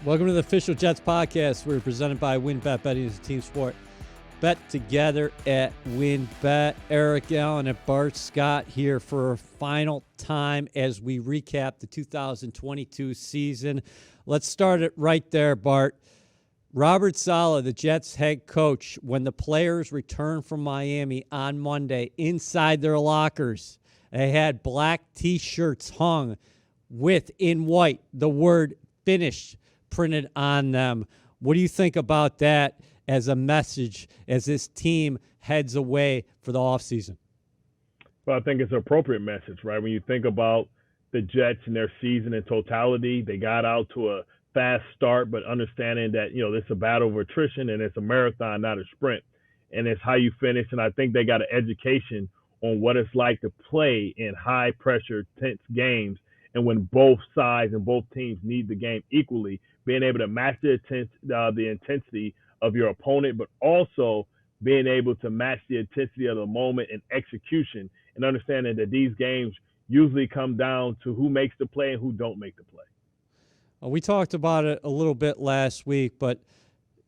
Welcome to the official Jets podcast. We're presented by WynnBET. Betting is a team sport. Bet together at WynnBET. Eric Allen and Bart Scott here for a final time as we recap the 2022 season. Let's start it right there, Bart. Robert Saleh, the Jets head coach, when the players returned from Miami on Monday inside their lockers, they had black T-shirts hung with, in white, the word finished printed on them. What do you think about that as a message as this team heads away for the offseason? Well, I think it's an appropriate message, right? When you think about the Jets and their season in totality, they got out to a fast start, but understanding that, it's a battle of attrition and it's a marathon, not a sprint. And it's how you finish. And I think they got an education on what it's like to play in high pressure, tense games. And when both sides and both teams need the game equally, being able to match the intensity of your opponent, but also being able to match the intensity of the moment and execution, and understanding that these games usually come down to who makes the play and who don't make the play. Well, we talked about it a little bit last week, but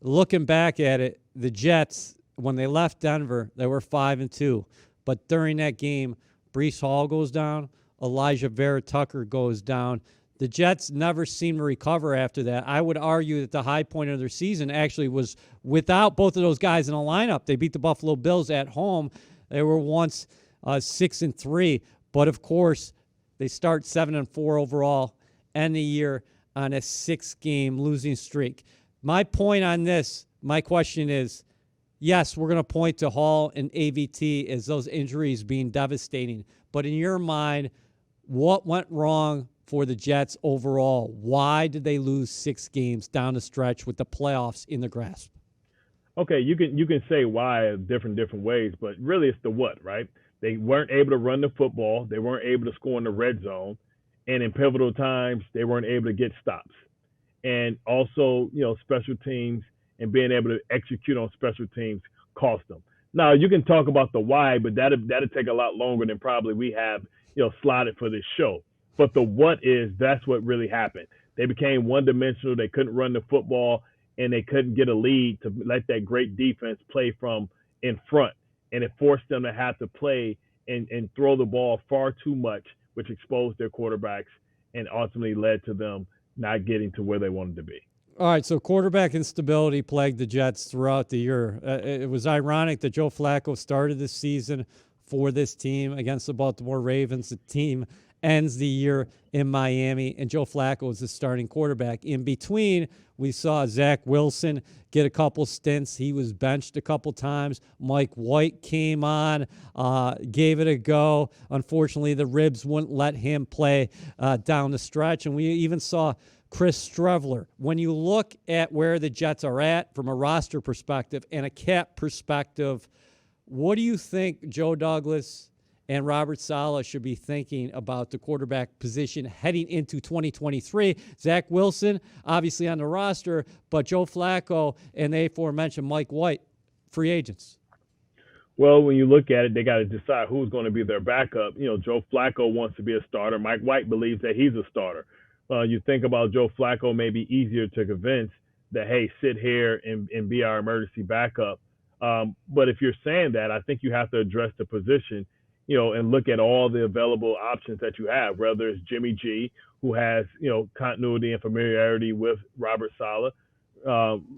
looking back at it, the Jets, when they left Denver, they were 5-2. But during that game, Breece Hall goes down, Elijah Vera Tucker goes down. The Jets never seemed to recover after that. I would argue that the high point of their season actually was without both of those guys in the lineup. They beat the Buffalo Bills at home. They were once 6-3, but of course they start 7-4 overall, end the year on a 6-game losing streak. My point on this, my question is, yes, we're going to point to Hall and AVT as those injuries being devastating, but in your mind, what went wrong for the Jets overall? Why did they lose 6 games down the stretch with the playoffs in the grasp? Okay, you can say why different ways, but really it's the what, right? They weren't able to run the football. They weren't able to score in the red zone. And in pivotal times, they weren't able to get stops. And also, special teams and being able to execute on special teams cost them. Now, you can talk about the why, but that'll take a lot longer than probably we have, slotted for this show. But the what is, that's what really happened. They became one-dimensional. They couldn't run the football, and they couldn't get a lead to let that great defense play from in front. And it forced them to have to play and throw the ball far too much, which exposed their quarterbacks and ultimately led to them not getting to where they wanted to be. All right, so quarterback instability plagued the Jets throughout the year. It was ironic that Joe Flacco started the season for this team against the Baltimore Ravens. The team ends the year in Miami, and Joe Flacco is the starting quarterback. In between, we saw Zach Wilson get a couple stints. He was benched a couple times. Mike White came on, gave it a go. Unfortunately, the ribs wouldn't let him play down the stretch, and we even saw Chris Streveler. When you look at where the Jets are at from a roster perspective and a cap perspective, what do you think Joe Douglas and Robert Saleh should be thinking about the quarterback position heading into 2023? Zach Wilson, obviously on the roster, but Joe Flacco and the aforementioned Mike White, free agents. Well, when you look at it, they got to decide who's going to be their backup. Joe Flacco wants to be a starter. Mike White believes that he's a starter. You think about Joe Flacco, may be easier to convince that, hey, sit here and be our emergency backup. But if you're saying that, I think you have to address the position, and look at all the available options that you have, whether it's Jimmy G, who has, continuity and familiarity with Robert Saleh,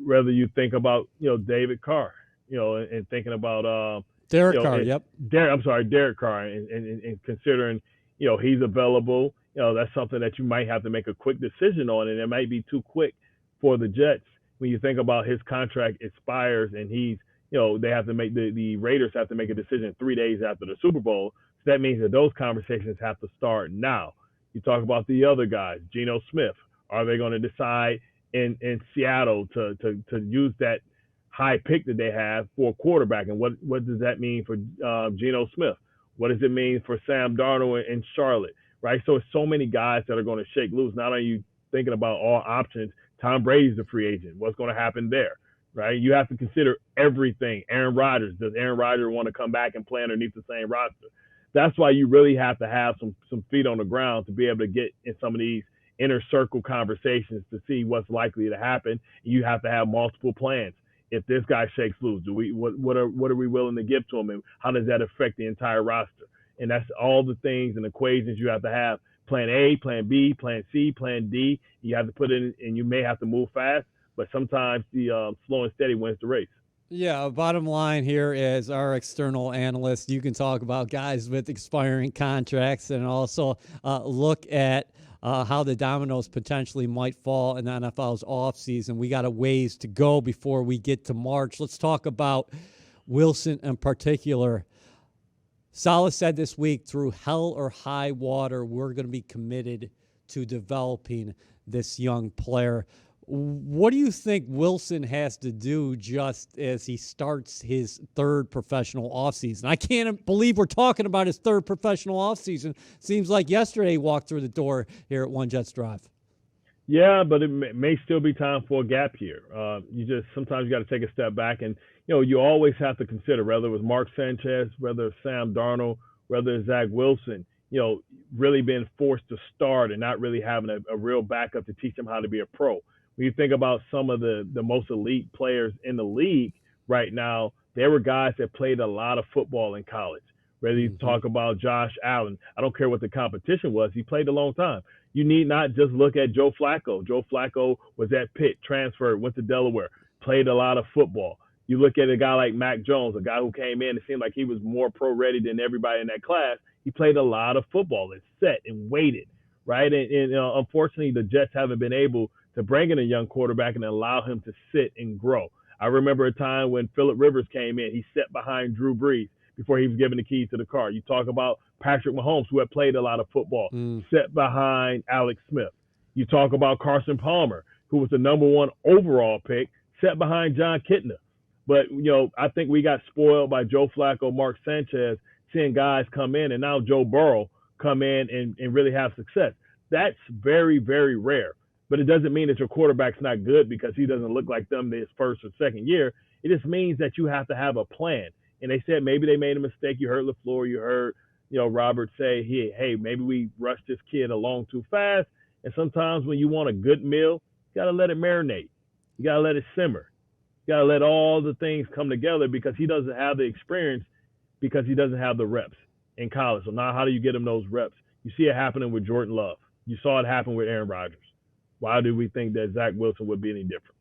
whether you think about, David Carr, and thinking about Derek Carr, yep. Derek Carr, and considering, he's available, that's something that you might have to make a quick decision on, and it might be too quick for the Jets when you think about his contract expires and he's, they have to make the Raiders have to make a decision 3 days after the Super Bowl. So that means that those conversations have to start now. You talk about the other guys, Geno Smith. Are they going to decide in Seattle to use that high pick that they have for a quarterback? And what does that mean for Geno Smith? What does it mean for Sam Darnold in Charlotte? Right. So it's so many guys that are going to shake loose. Not only are you thinking about all options, Tom Brady's a free agent. What's going to happen there? Right. You have to consider everything. Aaron Rodgers. Does Aaron Rodgers want to come back and play underneath the same roster? That's why you really have to have some feet on the ground to be able to get in some of these inner circle conversations to see what's likely to happen. You have to have multiple plans. If this guy shakes loose, what are we willing to give to him, and how does that affect the entire roster? And that's all the things and equations you have to have. Plan A, plan B, plan C, plan D. You have to put in, and you may have to move fast, but sometimes the slow and steady wins the race. Yeah, bottom line here is our external analyst. You can talk about guys with expiring contracts and also look at how the dominoes potentially might fall in the NFL's offseason. We got a ways to go before we get to March. Let's talk about Wilson in particular. Saleh said this week, through hell or high water, we're going to be committed to developing this young player. What do you think Wilson has to do just as he starts his third professional offseason? I can't believe we're talking about his third professional offseason. Seems like yesterday he walked through the door here at One Jets Drive. Yeah, but it may still be time for a gap year. Sometimes you got to take a step back, and you always have to consider whether it was Mark Sanchez, whether it's Sam Darnold, whether it's Zach Wilson. Really being forced to start and not really having a real backup to teach them how to be a pro. When you think about some of the most elite players in the league right now, there were guys that played a lot of football in college. Whether you talk about Josh Allen, I don't care what the competition was, he played a long time. You need not just look at Joe Flacco. Joe Flacco was at Pitt, transferred, went to Delaware, played a lot of football. You look at a guy like Mac Jones, a guy who came in, it seemed like he was more pro-ready than everybody in that class. He played a lot of football and set and waited, right? And unfortunately, the Jets haven't been able to bring in a young quarterback and allow him to sit and grow. I remember a time when Phillip Rivers came in. He sat behind Drew Brees before he was given the keys to the car. You talk about Patrick Mahomes, who had played a lot of football, sat behind Alex Smith. You talk about Carson Palmer, who was the number 1 overall pick, sat behind John Kitna. But, I think we got spoiled by Joe Flacco, Mark Sanchez, seeing guys come in, and now Joe Burrow come in and really have success. That's very, very rare. But it doesn't mean that your quarterback's not good because he doesn't look like them his first or second year. It just means that you have to have a plan. And they said maybe they made a mistake. You heard LaFleur, you heard, Robert say, hey, maybe we rushed this kid along too fast. And sometimes when you want a good meal, you got to let it marinate. You got to let it simmer. You got to let all the things come together because he doesn't have the experience, because he doesn't have the reps in college. So now how do you get him those reps? You see it happening with Jordan Love. You saw it happen with Aaron Rodgers. Why do we think that Zach Wilson would be any different?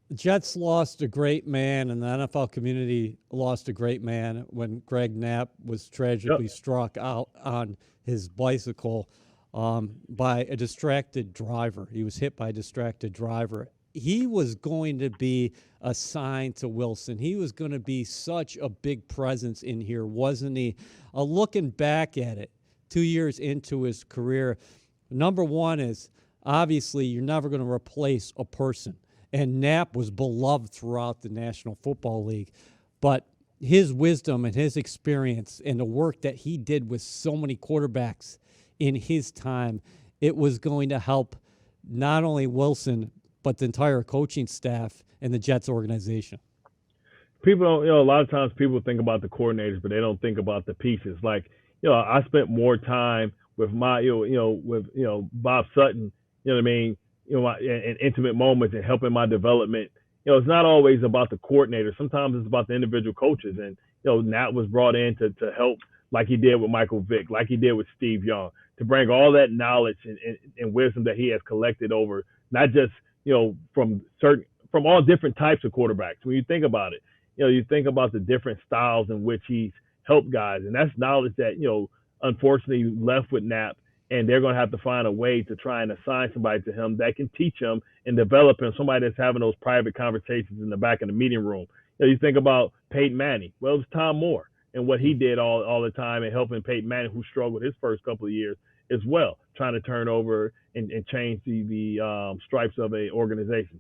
The Jets lost a great man, and the NFL community lost a great man when Greg Knapp was tragically struck out on his bicycle by a distracted driver. He was hit by a distracted driver. He was going to be assigned to Wilson. He was going to be such a big presence in here, wasn't he? Looking back at it, 2 years into his career, number one is, obviously, you're never going to replace a person. And Knapp was beloved throughout the National Football League. But his wisdom and his experience and the work that he did with so many quarterbacks in his time, it was going to help not only Wilson, but the entire coaching staff and the Jets organization. People don't, a lot of times people think about the coordinators, but they don't think about the pieces. Like, I spent more time with my, Bob Sutton, you know what I mean? In intimate moments and helping my development. It's not always about the coordinator. Sometimes it's about the individual coaches. And, Nat was brought in to help, like he did with Michael Vick, like he did with Steve Young, to bring all that knowledge and wisdom that he has collected over, not just, from all different types of quarterbacks. When you think about it, you think about the different styles in which he's helped guys. And that's knowledge that, unfortunately left with Knapp. And they're going to have to find a way to try and assign somebody to him that can teach him and develop him, somebody that's having those private conversations in the back of the meeting room. You think about Peyton Manning. Well, it was Tom Moore and what he did all the time and helping Peyton Manning, who struggled his first couple of years as well, trying to turn over and change the stripes of an organization.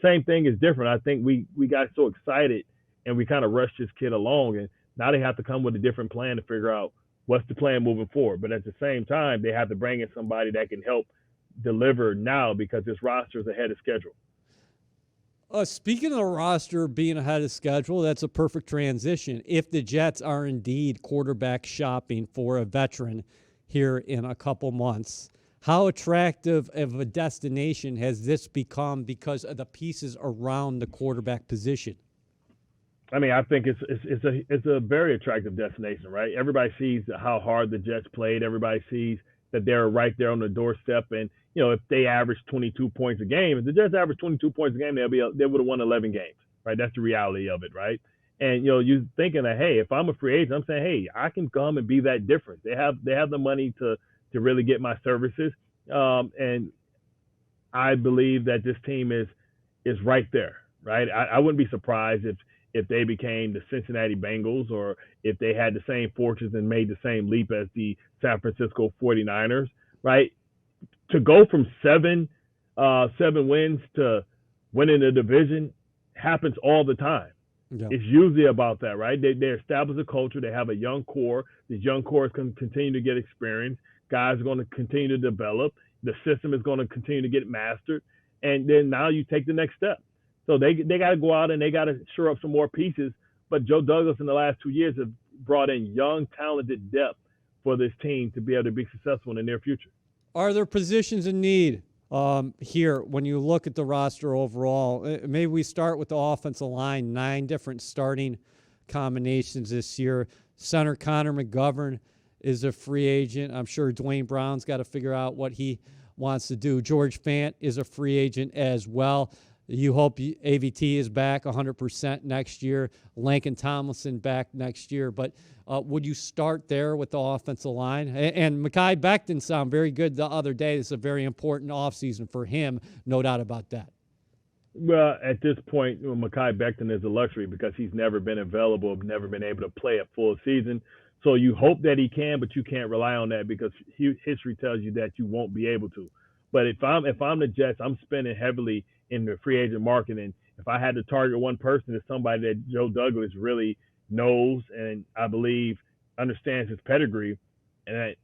Same thing is different. I think we got so excited and we kind of rushed this kid along, and now they have to come with a different plan to figure out what's the plan moving forward. But at the same time, they have to bring in somebody that can help deliver now because this roster is ahead of schedule. Speaking of the roster being ahead of schedule, that's a perfect transition. If the Jets are indeed quarterback shopping for a veteran here in a couple months, How attractive of a destination has this become because of the pieces around the quarterback position? I mean, I think it's a very attractive destination, right? Everybody sees how hard the Jets played. Everybody sees that they're right there on the doorstep. And if they average 22 points a game, if the Jets average 22 points a game, they would have won 11 games, right? That's the reality of it, right? And you're thinking that, hey, if I'm a free agent, I'm saying, hey, I can come and be that difference. They have the money to really get my services, and I believe that this team is right there, right? I wouldn't be surprised if they became the Cincinnati Bengals, or if they had the same fortunes and made the same leap as the San Francisco 49ers, right? To go from seven wins to winning the division happens all the time. Yeah. It's usually about that, right? They establish a culture. They have a young core. These young cores can continue to get experience. Guys are going to continue to develop. The system is going to continue to get mastered. And then now you take the next step. So they got to go out and they got to shore up some more pieces. But Joe Douglas in the last 2 years have brought in young, talented depth for this team to be able to be successful in the near future. Are there positions in need here when you look at the roster overall? Maybe we start with the offensive line, 9 different starting combinations this year. Center Connor McGovern is a free agent. I'm sure Dwayne Brown's got to figure out what he wants to do. George Fant is a free agent as well. You hope AVT is back 100% next year. Lincoln Tomlinson back next year. But would you start there with the offensive line? And Mekhi Becton sounded very good the other day. It's a very important offseason for him, no doubt about that. Well, at this point, Mekhi Becton is a luxury because he's never been available, never been able to play a full season. So you hope that he can, but you can't rely on that because history tells you that you won't be able to. But if I'm the Jets, I'm spending heavily in the free agent market, and if I had to target one person, it's somebody that Joe Douglas really knows and I believe understands his pedigree. And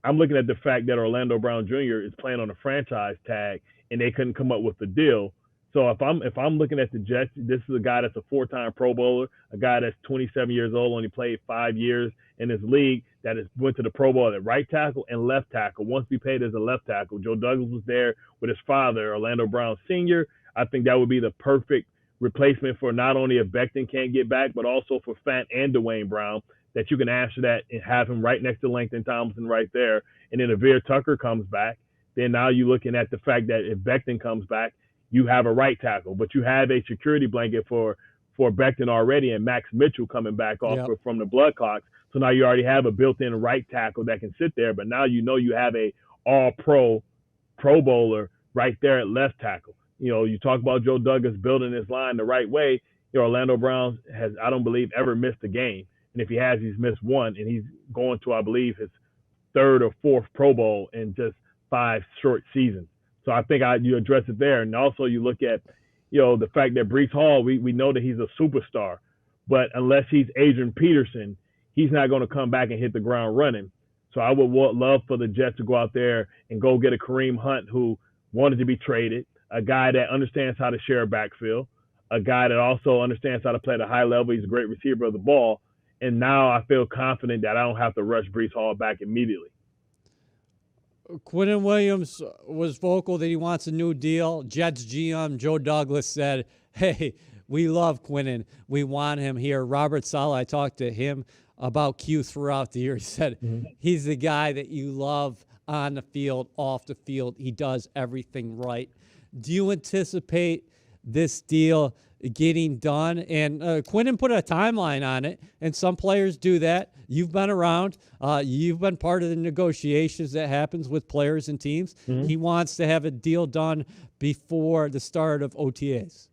I'm looking at the fact that Orlando Brown Jr. is playing on a franchise tag, and they couldn't come up with the deal. So if I'm looking at the Jets, this is a guy that's a 4-time Pro Bowler, a guy that's 27 years old, only played 5 years in this league, that has went to the Pro Bowl at right tackle and left tackle. Once he played as a left tackle, Joe Douglas was there with his father, Orlando Brown Sr. I think that would be the perfect replacement for not only if Becton can't get back, but also for Fant and Dwayne Brown, that you can answer that and have him right next to Lincoln Tomlinson right there. And then if Veer Tucker comes back, then now you're looking at the fact that if Becton comes back, you have a right tackle, but you have a security blanket for Becton already, and Max Mitchell coming back off from the Bloodcocks. So now you already have a built-in right tackle that can sit there, but now you have a all-pro Pro Bowler right there at left tackle. You talk about Joe Douglas building his line the right way. Orlando Brown has, I don't believe, ever missed a game. And if he has, he's missed one, and he's going to, I believe, his 3rd or 4th Pro Bowl in just 5 short seasons. So I think you address it there. And also you look at, the fact that Breece Hall, we know that he's a superstar, but unless he's Adrian Peterson, he's not going to come back and hit the ground running. So I would love for the Jets to go out there and go get a Kareem Hunt who wanted to be traded, a guy that understands how to share a backfield, a guy that also understands how to play at a high level. He's a great receiver of the ball. And now I feel confident that I don't have to rush Breece Hall back immediately. Quinnen Williams was vocal that he wants a new deal. Jets GM Joe Douglas said, hey, we love Quinnen. We want him here. Robert Saleh, I talked to him about Q throughout the year. He said, he's the guy that you love on the field, off the field. He does everything right. Do you anticipate this deal getting done? And Quinnen put a timeline on it, and some players do that. You've been around. You've been part of the negotiations that happens with players and teams. He wants to have a deal done before the start of OTAs.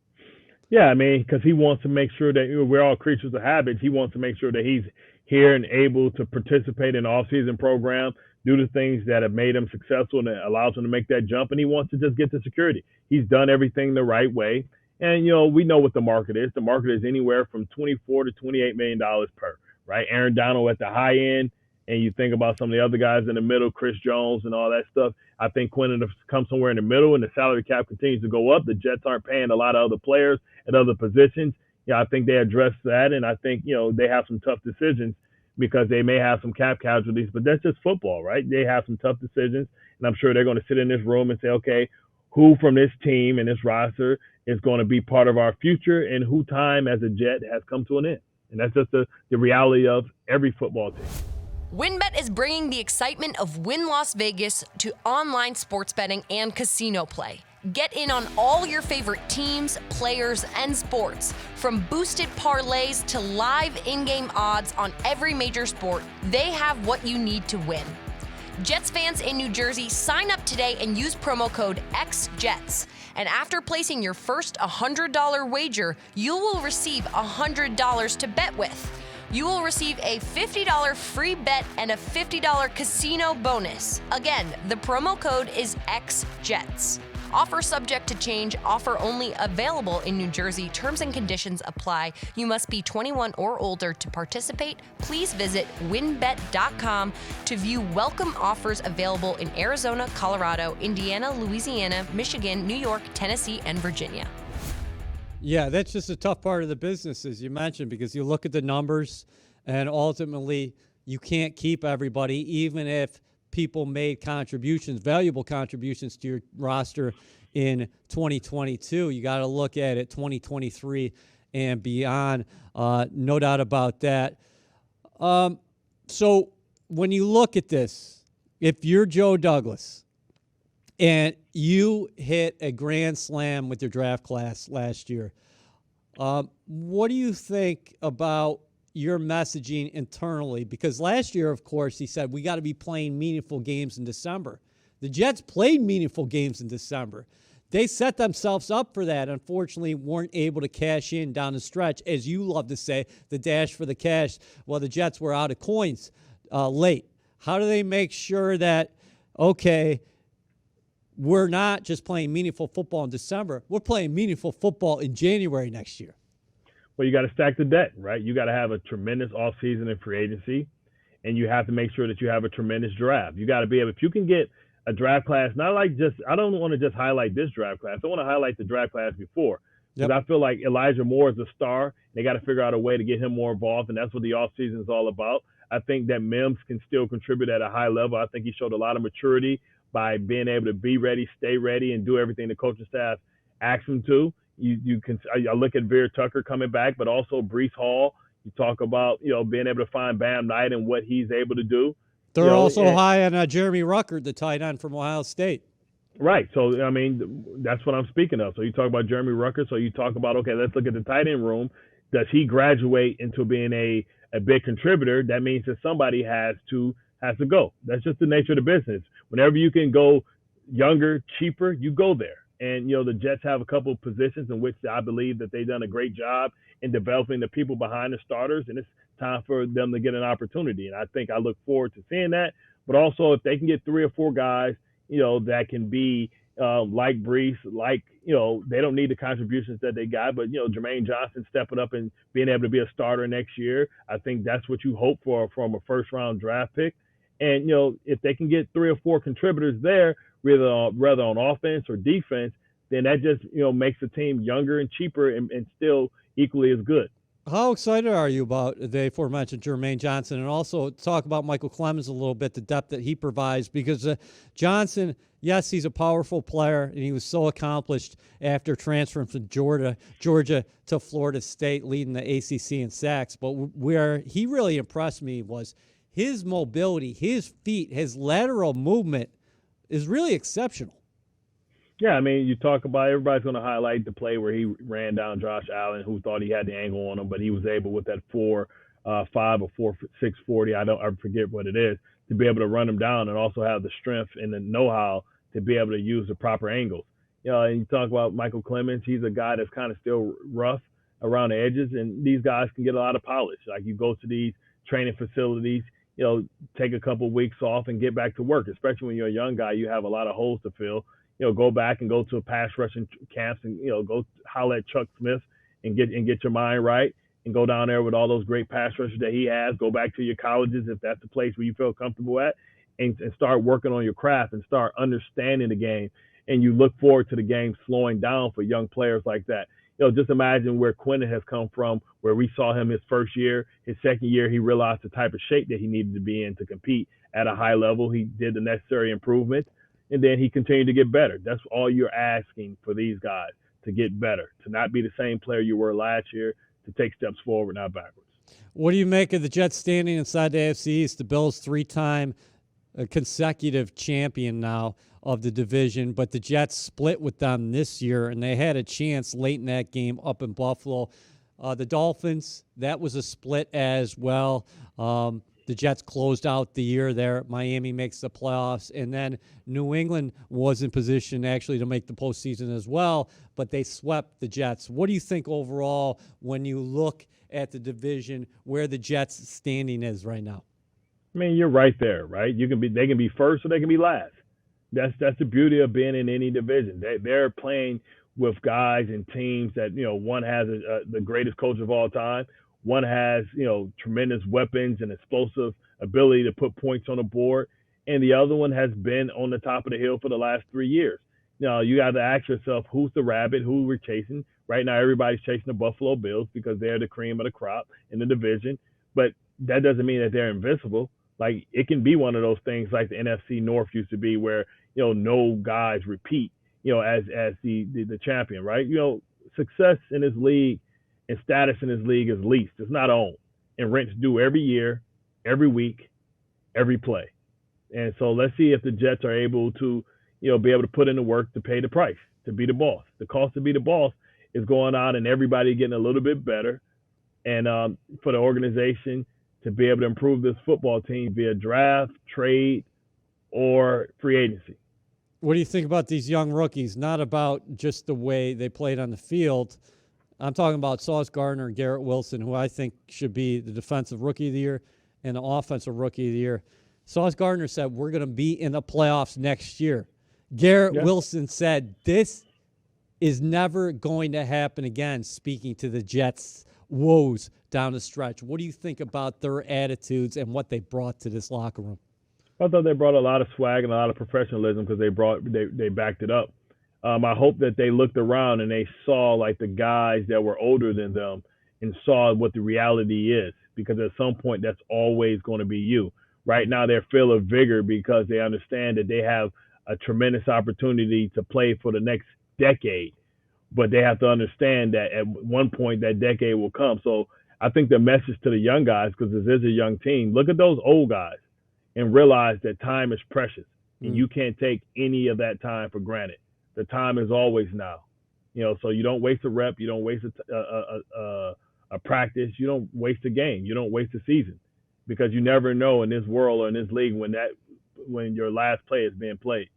Yeah, I mean, because he wants to make sure that we're all creatures of habits. He wants to make sure that he's here and able to participate in the off-season program, do the things that have made him successful and allows him to make that jump, and he wants to just get to security. He's done everything the right way. And, we know what the market is. The market is anywhere from $24 to $28 million per, right? Aaron Donald at the high end, and you think about some of the other guys in the middle, Chris Jones and all that stuff. I think Quinnen has come somewhere in the middle, and the salary cap continues to go up. The Jets aren't paying a lot of other players at other positions. I think they address that, and I think, they have some tough decisions because they may have some cap casualties, but that's just football, right? They have some tough decisions, and I'm sure they're going to sit in this room and say, okay, who from this team and this roster is going to be part of our future, and who time as a Jet has come to an end. And that's just the reality of every football team. WynnBET is bringing the excitement of Wynn Las Vegas to online sports betting and casino play. Get in on all your favorite teams, players, and sports. From boosted parlays to live in-game odds on every major sport, they have what you need to win. Jets fans in New Jersey, sign up today and use promo code XJETS. And after placing your first $100 wager, you will receive $100 to bet with. You will receive a $50 free bet and a $50 casino bonus. Again, the promo code is XJETS. Offer subject to change. Offer only available in New Jersey. Terms and conditions apply. You must be 21 or older to participate. Please visit wynnbet.com to view welcome offers available in Arizona, Colorado, Indiana, Louisiana, Michigan, New York, Tennessee, and Virginia. Yeah, that's just a tough part of the business, as you mentioned, because you look at the numbers and ultimately you can't keep everybody, even if people made contributions, valuable contributions to your roster in 2022. You got to look at it 2023 and beyond. No doubt about that. So when you look at this, if you're Joe Douglas and you hit a grand slam with your draft class last year, what do you think about your messaging internally? Because last year, of course, he said we got to be playing meaningful games in December. The Jets played meaningful games in December. They set themselves up for that. Unfortunately, weren't able to cash in down the stretch, as you love to say, the dash for the cash. Well, the Jets were out of coins late. How do they make sure that, okay, we're not just playing meaningful football in December, we're playing meaningful football in January next year? Well, you got to stack the deck, right? You got to have a tremendous offseason in free agency, and you have to make sure that you have a tremendous draft. You got to be able, if you can get a draft class, not like just, I don't want to just highlight this draft class. I want to highlight the draft class before. Because I feel like Elijah Moore is a star. They got to figure out a way to get him more involved, and that's what the offseason is all about. I think that Mims can still contribute at a high level. I think he showed a lot of maturity by being able to be ready, stay ready, and do everything the coaching staff asks him to. You can, I look at Veer Tucker coming back, but also Breece Hall. You talk about, being able to find Bam Knight and what he's able to do. They're also high on Jeremy Rucker, the tight end from Ohio State. Right. So, I mean, that's what I'm speaking of. So you talk about Jeremy Rucker. So you talk about, okay, let's look at the tight end room. Does he graduate into being a big contributor? That means that somebody has to go. That's just the nature of the business. Whenever you can go younger, cheaper, you go there. And, the Jets have a couple of positions in which I believe that they've done a great job in developing the people behind the starters, and it's time for them to get an opportunity. And I think I look forward to seeing that. But also, if they can get 3 or 4 guys, that can be like Breece, they don't need the contributions that they got, but, Jermaine Johnson stepping up and being able to be a starter next year, I think that's what you hope for from a first-round draft pick. And, if they can get 3 or 4 contributors there, whether on offense or defense, then that just, makes the team younger and cheaper and still equally as good. How excited are you about the aforementioned Jermaine Johnson? And also talk about Michael Clemens a little bit, the depth that he provides, because Johnson, yes, he's a powerful player, and he was so accomplished after transferring from Georgia to Florida State, leading the ACC in sacks. But where he really impressed me was his mobility, his feet, his lateral movement is really exceptional. Yeah, I mean, you talk about, everybody's going to highlight the play where he ran down Josh Allen, who thought he had the angle on him, but he was able with that 4.5 or 4.6 40, I forget what it is, to be able to run him down and also have the strength and the know-how to be able to use the proper angles. And you talk about Michael Clemens, he's a guy that's kind of still rough around the edges, and these guys can get a lot of polish. Like, you go to these training facilities, take a couple weeks off and get back to work, especially when you're a young guy, you have a lot of holes to fill. Go back and go to pass rushing camps and, go holler at Chuck Smith and get your mind right and go down there with all those great pass rushers that he has. Go back to your colleges if that's the place where you feel comfortable at and start working on your craft and start understanding the game. And you look forward to the game slowing down for young players like that. just imagine where Quentin has come from, where we saw him his first year. His second year, he realized the type of shape that he needed to be in to compete at a high level. He did the necessary improvements, and then he continued to get better. That's all you're asking for these guys, to get better, to not be the same player you were last year, to take steps forward, not backwards. What do you make of the Jets standing inside the AFC East? The Bills three-time consecutive champion now of the division, but the Jets split with them this year, and they had a chance late in that game up in Buffalo. The Dolphins, that was a split as well. The Jets closed out the year there. Miami makes the playoffs, and then New England was in position actually to make the postseason as well, but they swept the Jets. What do you think overall when you look at the division, where the Jets' standing is right now? I mean, you're right there, right? They can be first or they can be last. That's the beauty of being in any division. They're playing with guys and teams that, one has the greatest coach of all time. One has, tremendous weapons and explosive ability to put points on the board. And the other one has been on the top of the hill for the last 3 years. Now, you got to ask yourself, who's the rabbit, who we're chasing? Right now, everybody's chasing the Buffalo Bills because they're the cream of the crop in the division. But that doesn't mean that they're invincible. Like, it can be one of those things like the NFC North used to be where, no guys repeat, as the champion, right? Success in this league and status in this league is leased. It's not owned. And rent's due every year, every week, every play. And so let's see if the Jets are able to, be able to put in the work to pay the price, to be the boss. The cost to be the boss is going on and everybody getting a little bit better. And for the organization to be able to improve this football team via draft, trade, or free agency. What do you think about these young rookies? Not about just the way they played on the field. I'm talking about Sauce Gardner and Garrett Wilson, who I think should be the defensive rookie of the year and the offensive rookie of the year. Sauce Gardner said, we're going to be in the playoffs next year. Garrett Wilson said, this is never going to happen again, speaking to the Jets' woes down the stretch. What do you think about their attitudes and what they brought to this locker room? I thought they brought a lot of swag and a lot of professionalism because they backed it up. I hope that they looked around and they saw like the guys that were older than them and saw what the reality is, because at some point that's always going to be you. Right now they're full of vigor because they understand that they have a tremendous opportunity to play for the next decade, but they have to understand that at one point that decade will come. So I think the message to the young guys, because this is a young team, look at those old guys and realize that time is precious and you can't take any of that time for granted. The time is always now, so you don't waste a rep. You don't waste a practice. You don't waste a game. You don't waste a season, because you never know in this world or in this league when your last play is being played.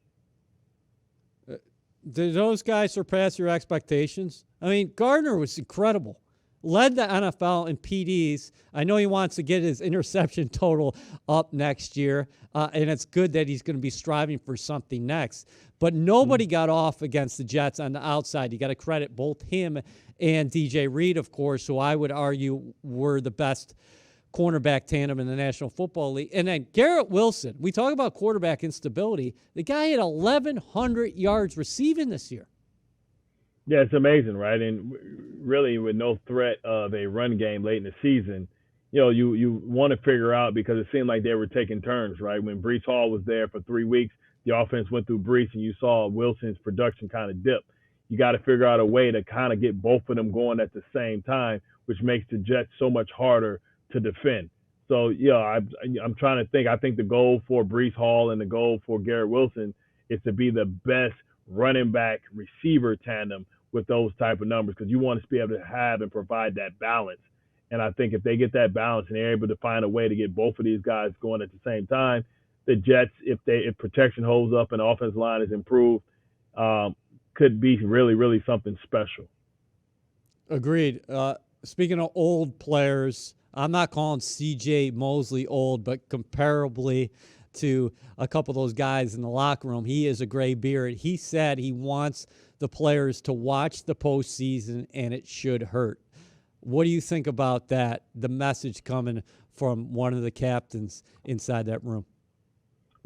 Did those guys surpass your expectations? I mean, Gardner was incredible. Led the NFL in PDs. I know he wants to get his interception total up next year, and it's good that he's going to be striving for something next. But nobody got off against the Jets on the outside. You got to credit both him and DJ Reed, of course, who I would argue were the best cornerback tandem in the National Football League. And then Garrett Wilson. We talk about quarterback instability. The guy had 1,100 yards receiving this year. Yeah, it's amazing, right? And really, with no threat of a run game late in the season, you want to figure out, because it seemed like they were taking turns, right? When Breece Hall was there for 3 weeks, the offense went through Breece, and you saw Wilson's production kind of dip. You got to figure out a way to kind of get both of them going at the same time, which makes the Jets so much harder to defend. So, I'm trying to think. I think the goal for Breece Hall and the goal for Garrett Wilson is to be the best running back receiver tandem with those type of numbers, because you want to be able to have and provide that balance. And I think if they get that balance and they're able to find a way to get both of these guys going at the same time, the Jets, if protection holds up and the offensive line is improved, could be really, really something special. Agreed. Speaking of old players, I'm not calling C.J. Mosley old, but comparably to a couple of those guys in the locker room, he is a gray beard. He said he wants the players to watch the postseason, and it should hurt. What do you think about that, the message coming from one of the captains inside that room?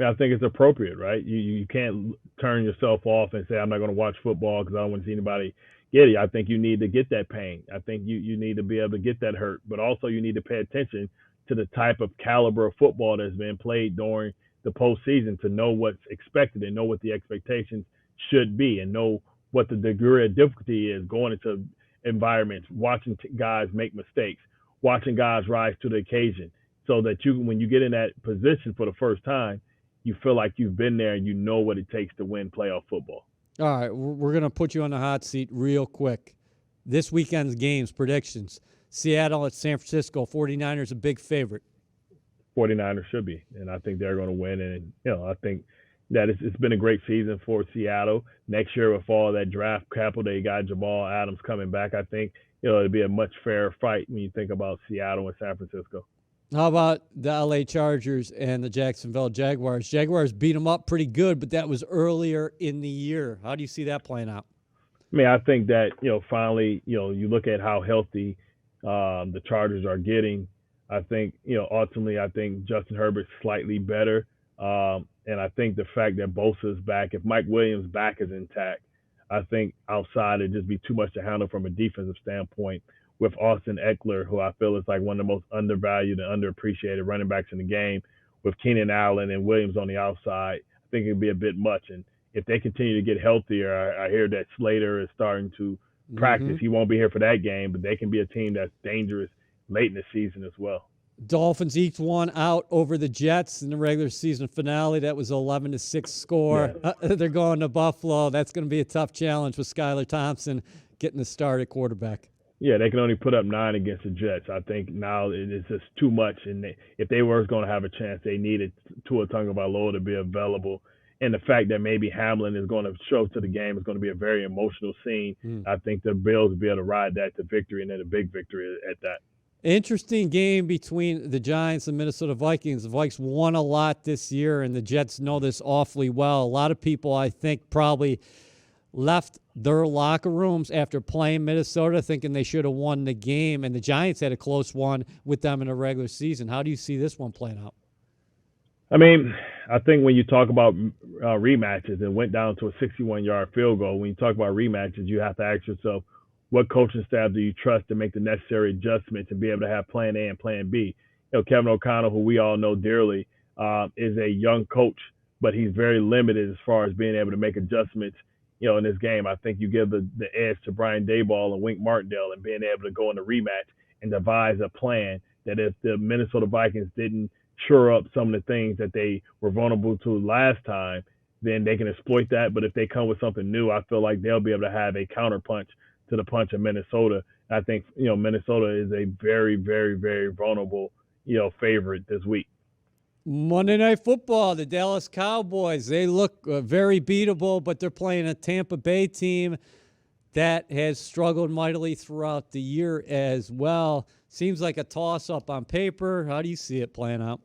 I think it's appropriate, right? You can't turn yourself off and say, I'm not going to watch football because I don't want to see anybody get it. I think you need to get that pain. I think you need to be able to get that hurt, but also you need to pay attention to the type of caliber of football that's been played during the postseason to know what's expected and know what the expectations should be and know what the degree of difficulty is going into environments, watching guys make mistakes, watching guys rise to the occasion, so that when you get in that position for the first time, you feel like you've been there and you know what it takes to win playoff football. All right, we're going to put you on the hot seat real quick. This weekend's games, predictions. Seattle at San Francisco, 49ers a big favorite. 49ers should be, and I think they're going to win. And, I think that it's been a great season for Seattle. Next year with all that draft capital, they got Jamal Adams coming back. I think, it'll be a much fairer fight when you think about Seattle and San Francisco. How about the LA Chargers and the Jacksonville Jaguars? Jaguars beat them up pretty good, but that was earlier in the year. How do you see that playing out? I mean, I think that, finally, you look at how healthy the Chargers are getting. I think, ultimately, I think Justin Herbert's slightly better. And I think the fact that Bosa's back, if Mike Williams' back is intact, I think outside it'd just be too much to handle from a defensive standpoint. With Austin Eckler, who I feel is like one of the most undervalued and underappreciated running backs in the game, with Keenan Allen and Williams on the outside, I think it'd be a bit much. And if they continue to get healthier, I hear that Slater is starting to practice. He won't be here for that game, but they can be a team that's dangerous late in the season as well. Dolphins each one out over the Jets in the regular season finale. That was 11-6 score. Yeah. They're going to Buffalo. That's going to be a tough challenge with Skylar Thompson getting the start at quarterback. Yeah, they can only put up 9 against the Jets. I think now it's just too much. And if they were going to have a chance, they needed Tua Tagovailoa to be available. And the fact that maybe Hamlin is going to show up to the game is going to be a very emotional scene. I think the Bills will be able to ride that to victory, and then a big victory at that. Interesting game between the Giants and Minnesota Vikings. The Vikes won a lot this year, and the Jets know this awfully well. A lot of people, I think, probably left their locker rooms after playing Minnesota thinking they should have won the game, and the Giants had a close one with them in a regular season. How do you see this one playing out? I mean, I think when you talk about rematches, it went down to a 61-yard field goal. When you talk about rematches, you have to ask yourself, what coaching staff do you trust to make the necessary adjustments and be able to have plan A and plan B? Kevin O'Connell, who we all know dearly, is a young coach, but he's very limited as far as being able to make adjustments, in this game. I think you give the edge to Brian Daboll and Wink Martindale and being able to go in the rematch and devise a plan that if the Minnesota Vikings didn't shore up some of the things that they were vulnerable to last time, then they can exploit that. But if they come with something new, I feel like they'll be able to have a counterpunch to the punch of Minnesota. I think, Minnesota is a very, very, very vulnerable, favorite this week. Monday Night Football, the Dallas Cowboys, they look very beatable, but they're playing a Tampa Bay team that has struggled mightily throughout the year as well. Seems like a toss-up on paper. How do you see it playing out?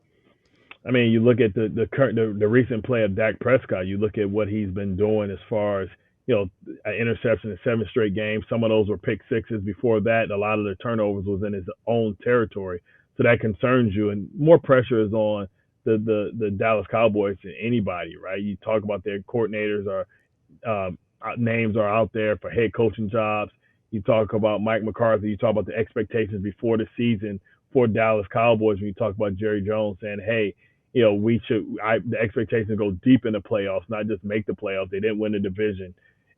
I mean, you look at the recent play of Dak Prescott. You look at what he's been doing as far as, an interception in 7 straight games. Some of those were pick sixes. Before that, a lot of the turnovers was in his own territory. So that concerns you. And more pressure is on the Dallas Cowboys than anybody, right? You talk about their coordinators names are out there for head coaching jobs. You talk about Mike McCarthy. You talk about the expectations before the season for Dallas Cowboys. When you talk about Jerry Jones saying, hey, the expectations go deep in the playoffs, not just make the playoffs. They didn't win the division.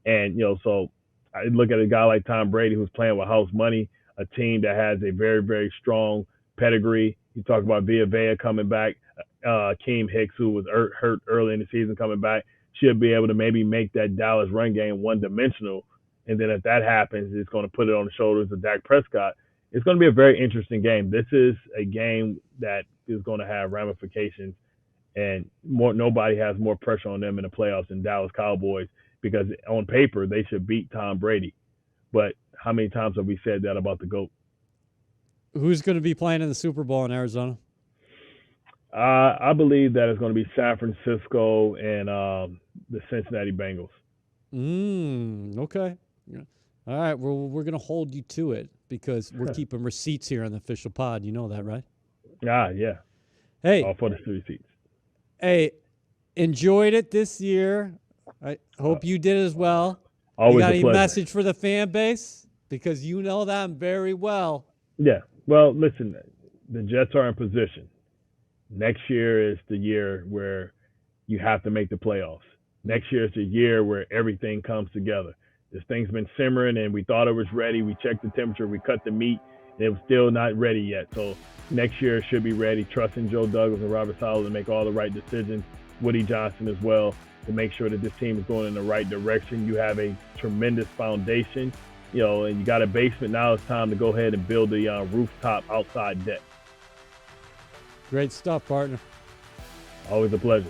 And, so I look at a guy like Tom Brady who's playing with house money, a team that has a very, very strong pedigree. You talk about Villa coming back, Akeem Hicks, who was hurt early in the season, coming back, should be able to maybe make that Dallas run game one-dimensional. And then if that happens, it's going to put it on the shoulders of Dak Prescott. It's going to be a very interesting game. This is a game that is going to have ramifications, and nobody has more pressure on them in the playoffs than Dallas Cowboys, because on paper they should beat Tom Brady. But how many times have we said that about the GOAT? Who's going to be playing in the Super Bowl in Arizona? I believe that it's going to be San Francisco and the Cincinnati Bengals. Okay. All right, we're going to hold you to it because we're keeping receipts here on the official pod. You know that, right? Yeah. Hey. All for the receipts. Hey, enjoyed it this year. I hope you did as well. Always You got a any pleasure. message for the fan base? Because you know them very well. Yeah. Well, listen, the Jets are in position. Next year is the year where you have to make the playoffs. Next year is the year where everything comes together. This thing's been simmering, and we thought it was ready. We checked the temperature. We cut the meat, and it was still not ready yet. So next year it should be ready. Trusting Joe Douglas and Robert Saleh to make all the right decisions. Woody Johnson as well, to make sure that this team is going in the right direction. You have a tremendous foundation, and you got a basement. Now it's time to go ahead and build the rooftop outside deck. Great stuff, partner. Always a pleasure.